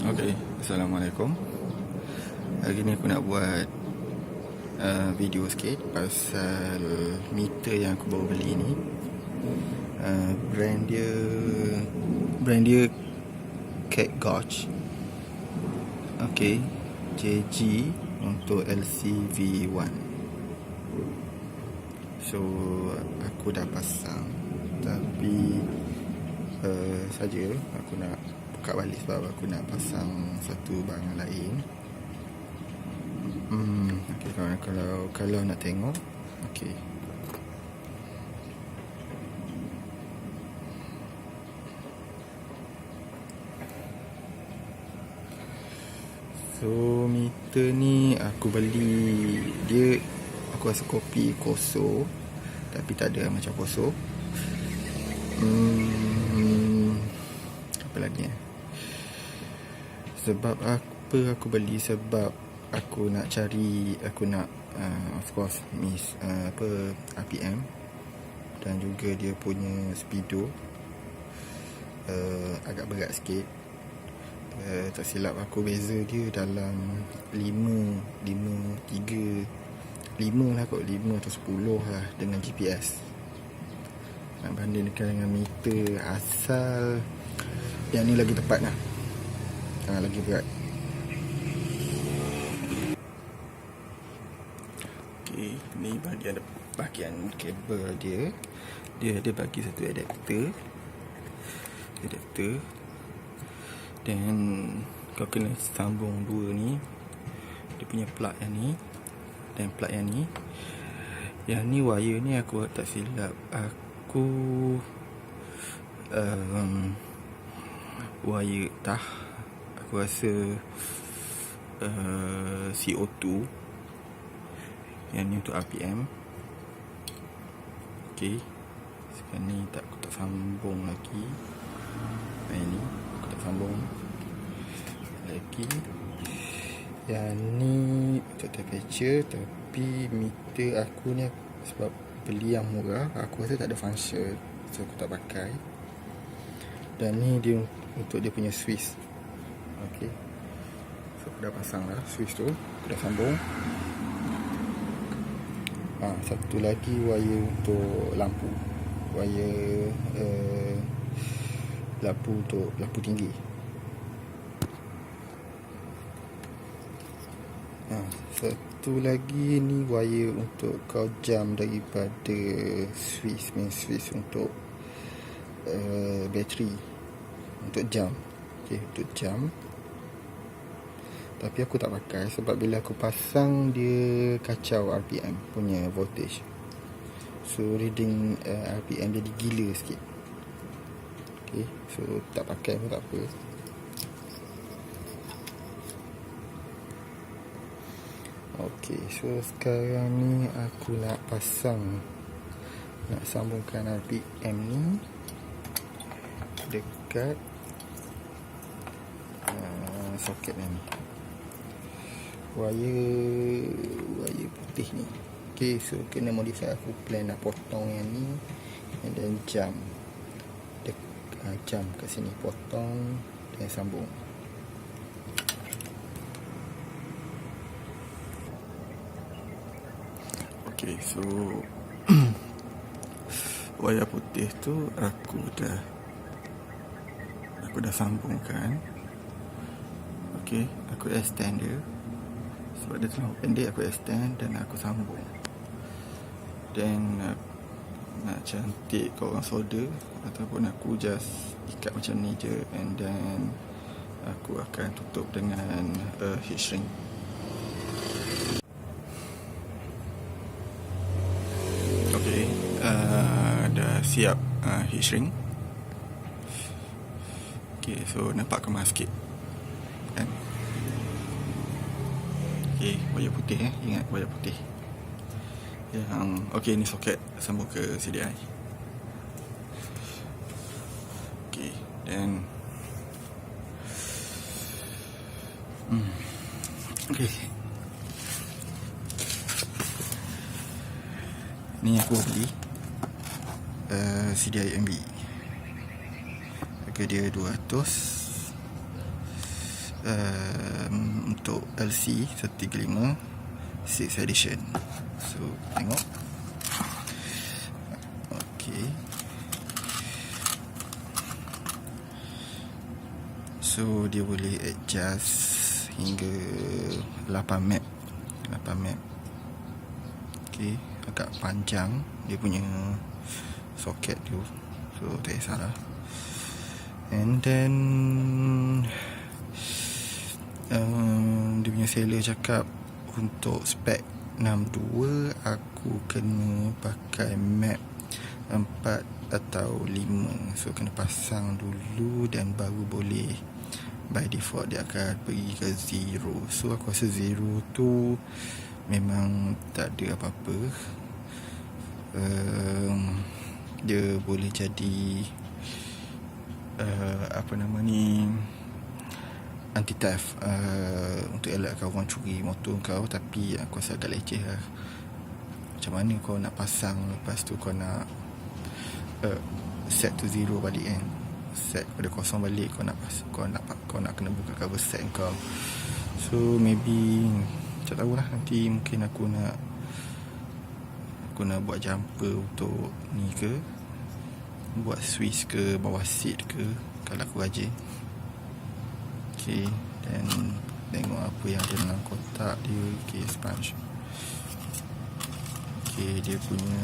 Okay, Assalamualaikum. Hari ni aku nak buat video sikit pasal meter yang aku baru beli ni. Brand dia KET Gauge. Okay, JG untuk LCV1. So aku dah pasang, tapi saja aku nak buka balik sebab aku nak pasang satu barang lain. Okay, kalau nak tengok, okay. So meter ni aku beli dia, aku rasa kopi Koso, tapi tak ada macam Koso. Apa lagi sebab apa aku beli, sebab aku nak cari, aku nak of course RPM dan juga dia punya speedo agak berat sikit. Tak silap aku beza dia dalam 5 lah kot, 5 atau 10 lah dengan GPS. Nak bandingkan dengan meter asal, yang ni lagi tepat lah, lagi berat. Okay, ni bahagian kabel dia. Dia ada bagi satu adapter, dan kau kena sambung dua ni. Dia punya plug yang ni dan plug yang ni. Yang ni wire ni aku tak silap, aku wire aku rasa CO2. Yang ni untuk RPM. Okay, sekarang ni aku tak sambung lagi. Ini aku tak sambung lagi. Yang ni untuk temperature, tapi meter aku ni sebab beli yang murah, aku rasa tak ada function, so aku tak pakai. Dan ni dia untuk dia punya switch. Okay, so aku dah pasang lah switch tu, aku dah sambung. Satu lagi wire untuk lampu, wire lampu untuk lampu tinggi. Satu lagi ni wire untuk kau jam daripada main switch untuk bateri, untuk jam. Okay, untuk jam. Tapi aku tak pakai sebab bila aku pasang dia kacau RPM punya voltage. So reading RPM jadi gila sikit. Okay, so tak pakai pun tak apa. Okay, so sekarang ni aku nak sambungkan RPM ni dekat soket ni, wire putih ni. Okay, so kena modify, aku plan nak potong yang ni, and then jam kat sini, potong dan sambung. Okay, so wire putih tu aku dah sambungkan. Okay, aku extend dia sebab dia terlalu pendek, aku extend dan aku sambung. Dan nak cantik kau orang solder, ataupun aku just ikat macam ni je, and then aku akan tutup dengan heat shrink. Okay, dah siap heat shrink. Okay, so nampak kemas sikit kan? Okay, wire putih ingat wire putih yang okay, ni soket sambung ke CDI. Okay, then okay, ni aku beli CDI MB. Harga dia 200 untuk LC135 6th edition. So tengok. Okay, so dia boleh adjust hingga 8 map. Okay, agak panjang dia punya soket tu, so tak kisahlah. And then dia punya seller cakap untuk spek 62 aku kena pakai map 4 atau 5. So kena pasang dulu dan baru boleh, by default dia akan pergi ke 0. So aku rasa 0 tu memang tak ada apa-apa. Dia boleh jadi anti theft, untuk elakkan orang curi motor kau. Tapi aku rasa agak leceh lah. Macam mana kau nak pasang, lepas tu kau nak set to 0 balik kan, set pada kosong balik, kau nak kena buka cover set kau. So maybe tak tahulah, nanti mungkin aku nak buat jumper untuk ni ke, buat Swiss ke, bawah seat ke, kalau aku rajin. Okay, dan tengok apa yang ada dalam kotak dia. Okay, sponge. Okay, dia punya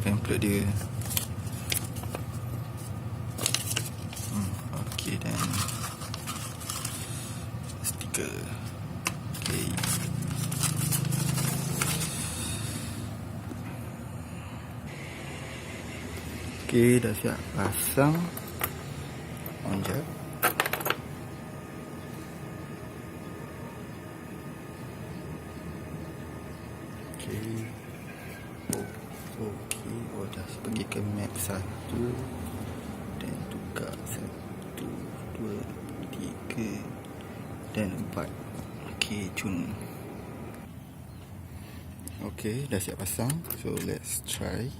pamphlet dia. Okay, dan stiker. Okay, okay, dah siap pasang. On jap. Okay. Dah pergi ke map 1 dan tukar 1, 2, 3 dan 4. Okay, cun. Okay, dah siap pasang. So let's try.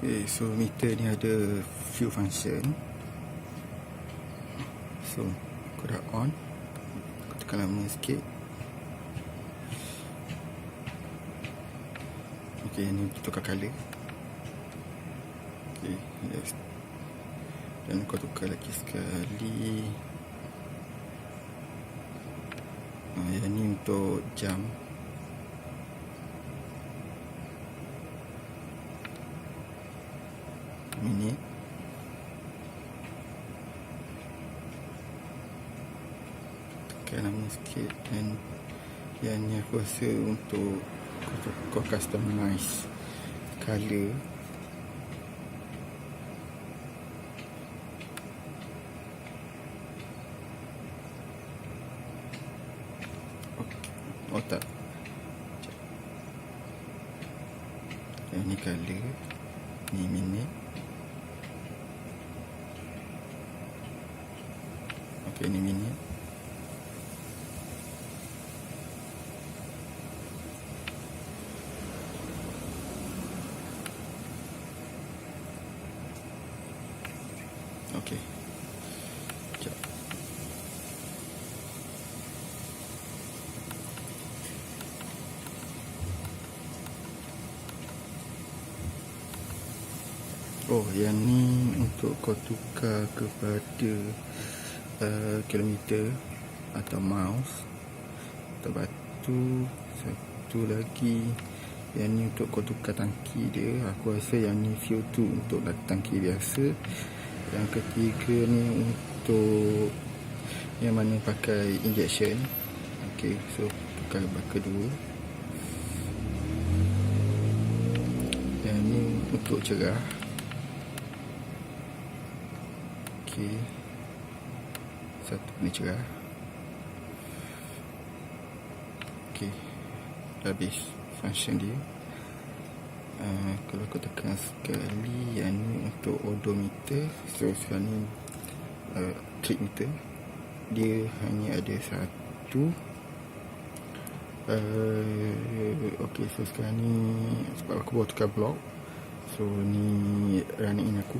Okay, so meter ni ada few function. So aku dah on, aku tekan lama sikit. Okay, ni tukar color. Okay, yes. Dan aku tukar lagi sekali. Yang ni untuk jam. Minit. Tekan lama sikit. Dan yang ni aku rasa untuk kau customize color. Oh tak, yang ni color, ni minit. Okay, ni minit. Okay, sekejap. Oh, yang ni untuk kau tukar kepada kilometer atau miles atau batu. Satu lagi, yang ni untuk kau tukar tangki dia. Aku rasa yang ni fuel tu untuk tangki biasa. Yang ketiga ni untuk yang mana pakai injection. Okay, so tukar bak kedua. untuk cerah. Okey, satu ni cerah. Okey, habis function dia. Kalau aku tekan sekali, yang ni untuk odometer. So sekarang ni trip meter dia hanya ada satu. Okey, so sekarang ni sebab aku baru tukar blok, so ni running in aku.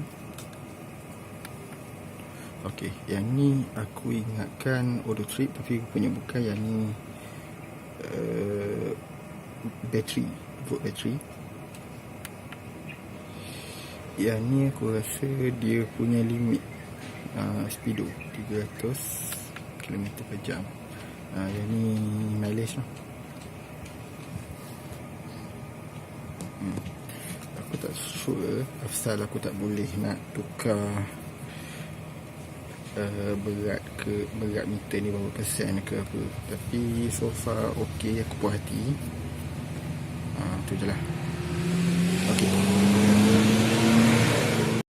Okey, yang ni aku ingatkan auto trip, tapi rupanya bukan. Yang ni bateri, volt bateri. Yang ni aku rasa dia punya limit speedo 300 km per jam. Yang ni mileage lah. Aku tak sure asal aku tak boleh nak tukar berat meter ni berapa persen ke apa. Tapi so far okey, aku puas hati. Tu je lah.